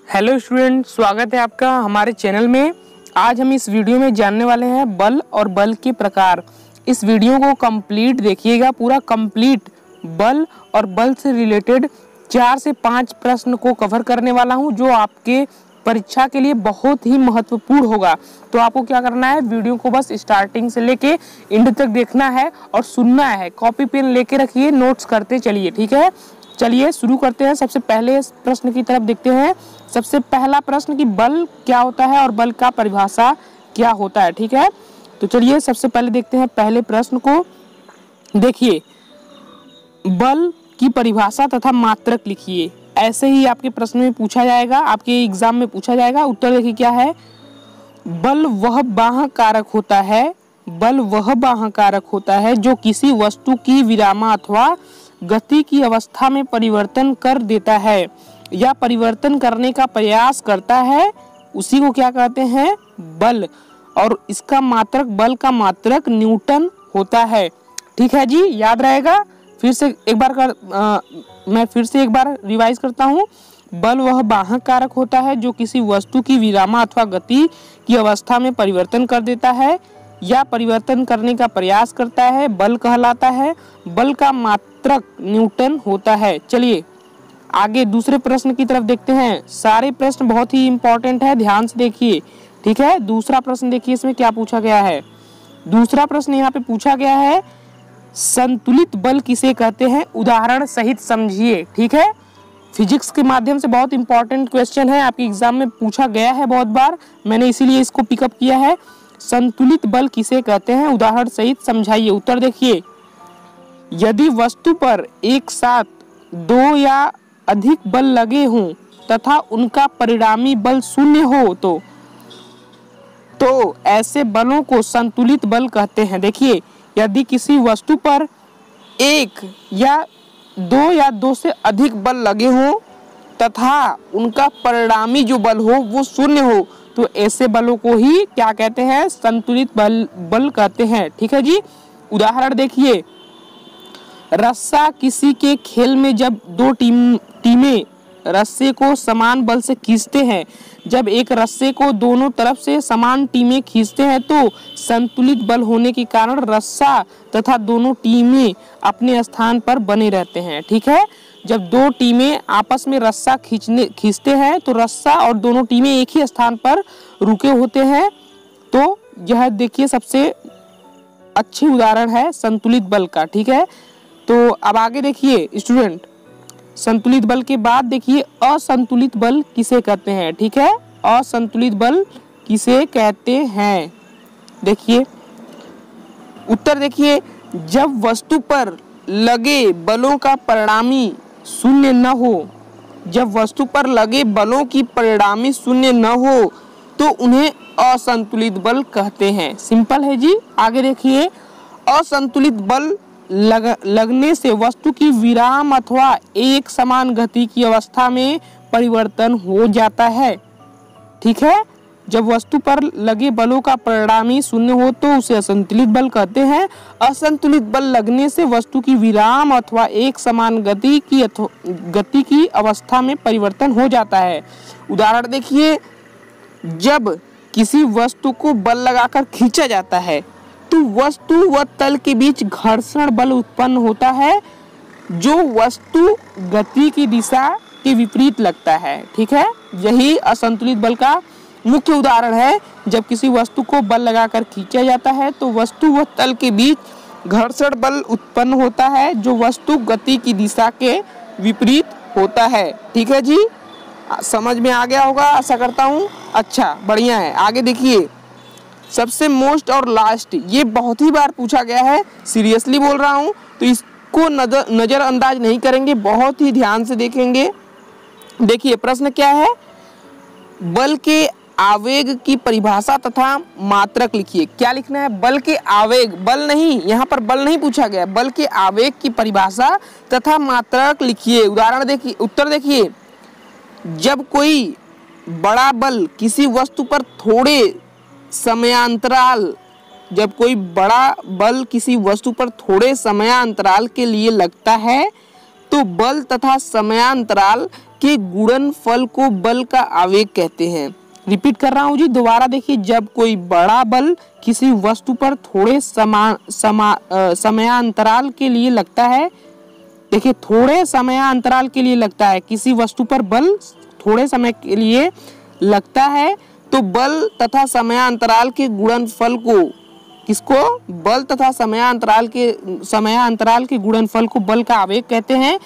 Hello student, स्वागत है आपका हमारे चैनल में। आज हम इस वीडियो में जानने वाले हैं बल और बल के प्रकार। इस वीडियो को कंप्लीट देखिएगा, पूरा कंप्लीट बल और बल से रिलेटेड 4 से 5 प्रश्न को कवर करने वाला हूं, जो आपके परीक्षा के लिए बहुत ही महत्वपूर्ण होगा। तो आपको क्या करना है, वीडियो को बस स्टार्टिंग से लेके एंड तक देखना है और सुनना है। कॉपी पेन लेके रखिए, नोट्स करते चलिए, ठीक है। चलिए शुरू करते हैं। सबसे पहले प्रश्न की तरफ देखते हैं। सबसे पहला प्रश्न कि बल क्या होता है और बल का परिभाषा क्या होता है, ठीक है। तो चलिए सबसे पहले देखते हैं पहले प्रश्न को। देखिए, बल की परिभाषा तथा मात्रक लिखिए। ऐसे ही आपके प्रश्न में पूछा जाएगा, आपके एग्जाम में पूछा जाएगा। उत्तर देखिए क्या है। बल वह बाह्य कारक होता है, बल वह बाह्य कारक होता है जो किसी वस्तु की विरामा अथवा गति की अवस्था में परिवर्तन कर देता है या परिवर्तन करने का प्रयास करता है, उसी को क्या कहते हैं, बल। और इसका मात्रक, बल का मात्रक न्यूटन होता है, ठीक है जी, याद रहेगा। फिर से एक बार रिवाइज करता हूँ। बल वह बाह्य कारक होता है जो किसी वस्तु की विरामा अथवा गति की अवस्था में परिवर्तन कर देता है या परिवर्तन करने का प्रयास करता है, बल कहलाता है। बल का मात्रक न्यूटन होता है। चलिए आगे दूसरे प्रश्न की तरफ देखते हैं। सारे प्रश्न बहुत ही इंपॉर्टेंट है, ध्यान से देखिए, ठीक है। दूसरा प्रश्न देखिए, इसमें क्या पूछा गया है। दूसरा प्रश्न यहाँ पे पूछा गया है, संतुलित बल किसे कहते हैं, उदाहरण सहित समझिए, ठीक है। फिजिक्स के माध्यम से बहुत इंपॉर्टेंट क्वेश्चन है, आपके एग्जाम में पूछा गया है बहुत बार, मैंने इसीलिए इसको पिकअप किया है। संतुलित बल किसे कहते हैं, उदाहरण सहित समझाइए। उत्तर देखिए, यदि वस्तु पर एक साथ 2 या अधिक बल लगे हों तथा उनका परिणामी बल शून्य हो तो ऐसे बलों को संतुलित बल कहते हैं। देखिए, यदि किसी वस्तु पर 1 या 2 से अधिक बल लगे हों तथा उनका परिणामी जो बल हो वो शून्य हो, तो ऐसे बलों को ही क्या कहते हैं, संतुलित बल कहते हैं, ठीक है जी। उदाहरण देखिए, रस्सा किसी के खेल में जब 2 टीमें रस्से को समान बल से खींचते हैं, जब एक रस्से को दोनों तरफ से समान टीमें खींचते हैं तो संतुलित बल होने के कारण रस्सा तथा दोनों टीमें अपने स्थान पर बने रहते हैं, ठीक है। जब 2 टीमें आपस में रस्सा खींचते हैं तो रस्सा और दोनों टीमें एक ही स्थान पर रुके होते हैं। तो यह देखिए सबसे अच्छी उदाहरण है संतुलित बल का, ठीक है। तो अब आगे देखिए स्टूडेंट, संतुलित बल के बाद देखिए असंतुलित बल किसे कहते हैं, ठीक है। असंतुलित बल किसे कहते हैं, देखिए उत्तर देखिए, जब वस्तु पर लगे बलों का परिणामी शून्य न हो, जब वस्तु पर लगे बलों की परिणामी शून्य न हो तो उन्हें असंतुलित बल कहते हैं। सिंपल है जी। आगे देखिए, असंतुलित बल लगने से वस्तु की विराम अथवा एक समान गति की अवस्था में परिवर्तन हो जाता है, ठीक है। जब वस्तु पर लगे बलों का परिणामी शून्य हो तो उसे असंतुलित बल कहते हैं। असंतुलित बल लगने से वस्तु की विराम अथवा एक समान गति की अवस्था में परिवर्तन हो जाता है। उदाहरण देखिए, जब किसी वस्तु को बल लगाकर खींचा जाता है तो वस्तु व तल के बीच घर्षण बल उत्पन्न होता है जो वस्तु गति की दिशा के विपरीत लगता है, ठीक है। यही असंतुलित बल का मुख्य उदाहरण है। जब किसी वस्तु को बल लगाकर खींचा जाता है तो वस्तु व तल के बीच घर्षण बल उत्पन्न होता है जो वस्तु गति की दिशा के विपरीत होता है, ठीक है जी। समझ में आ गया होगा, आशा करता हूँ। अच्छा, बढ़िया है। आगे देखिए, सबसे मोस्ट और लास्ट, ये बहुत ही बार पूछा गया है, सीरियसली बोल रहा हूँ, तो इसको नजरअंदाज नहीं करेंगे, बहुत ही ध्यान से देखेंगे। देखिए प्रश्न क्या है, बल के आवेग की परिभाषा तथा मात्रक लिखिए। क्या लिखना है, बल के आवेग, बल नहीं, यहाँ पर बल नहीं पूछा गया, बल के आवेग की परिभाषा तथा मात्रक लिखिए। उदाहरण देखिए, उत्तर देखिए, जब कोई बड़ा बल किसी वस्तु पर थोड़े समयांतराल के लिए लगता है तो बल तथा समयांतराल के गुणनफल को बल का आवेग कहते हैं। रिपीट कर रहा हूं जी, दोबारा देखिए, जब कोई बड़ा बल किसी वस्तु पर थोड़े समयांतराल के लिए लगता है, देखिए थोड़े समयांतराल के लिए लगता है, किसी वस्तु पर बल थोड़े समय के लिए लगता है, तो बल तथा समयांतराल के गुणनफल को, किसको, बल तथा समयांतराल के गुणनफल को बल का आवेग कहते हैं।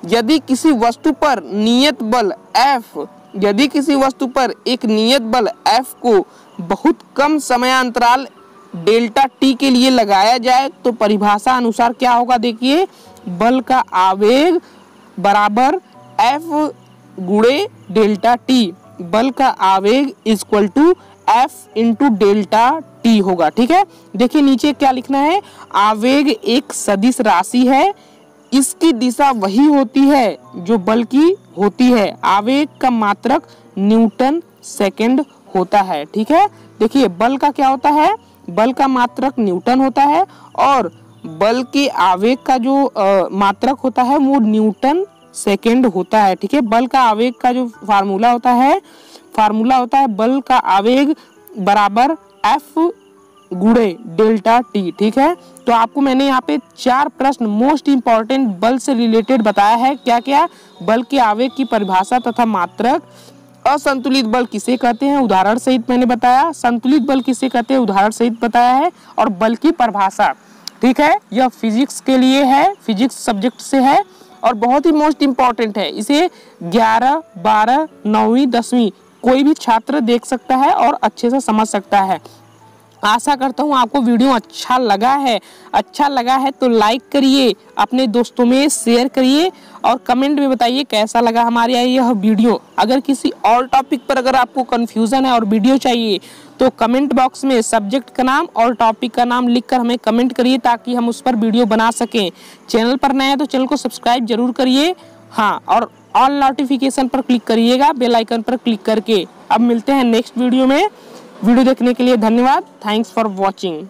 यदि किसी वस्तु पर नियत बल F, यदि किसी वस्तु पर एक नियत बल F को बहुत कम समयांतराल डेल्टा t के लिए लगाया जाए तो परिभाषा अनुसार क्या होगा, देखिए, बल का आवेग बराबर F गुणे डेल्टा t, बल का आवेग equal to F into delta t होगा। ठीक है, देखिए नीचे क्या लिखना है, आवेग एक सदिश राशि है, इसकी दिशा वही होती है जो बल की होती है, आवेग का मात्रक न्यूटन सेकंड होता है। ठीक है, देखिए बल का क्या होता है, बल का मात्रक न्यूटन होता है और बल के आवेग का जो मात्रक होता है वो न्यूटन सेकंड होता है। ठीक है, बल का आवेग का जो फार्मूला होता है बल का आवेग बराबर F गुणे डेल्टा t। ठीक है, तो आपको मैंने यहाँ पे 4 प्रश्न मोस्ट इंपॉर्टेंट बल से रिलेटेड बताया है। क्या क्या, बल के आवेग की परिभाषा तथा मात्रक, असंतुलित बल किसे कहते हैं उदाहरण सहित मैंने बताया, संतुलित बल किसे कहते हैं उदाहरण सहित बताया है, और बल की परिभाषा। ठीक है, यह फिजिक्स के लिए है, फिजिक्स सब्जेक्ट से है और बहुत ही मोस्ट इंपॉर्टेंट है। इसे 11, 12, 9वीं 10वीं कोई भी छात्र देख सकता है और अच्छे से समझ सकता है। आशा करता हूँ आपको वीडियो अच्छा लगा है तो लाइक करिए, अपने दोस्तों में शेयर करिए और कमेंट में बताइए कैसा लगा हमारे यह वीडियो। अगर किसी और टॉपिक पर अगर आपको कंफ्यूजन है और वीडियो चाहिए तो कमेंट बॉक्स में सब्जेक्ट का नाम और टॉपिक का नाम लिखकर हमें कमेंट करिए ताकि हम उस पर वीडियो बना सकें। चैनल पर नए हैं तो चैनल को सब्सक्राइब जरूर करिए, हाँ, और ऑल नोटिफिकेशन पर क्लिक करिएगा, बेल आइकन पर क्लिक करके। अब मिलते हैं नेक्स्ट वीडियो में। वीडियो देखने के लिए धन्यवाद। Thanks for watching.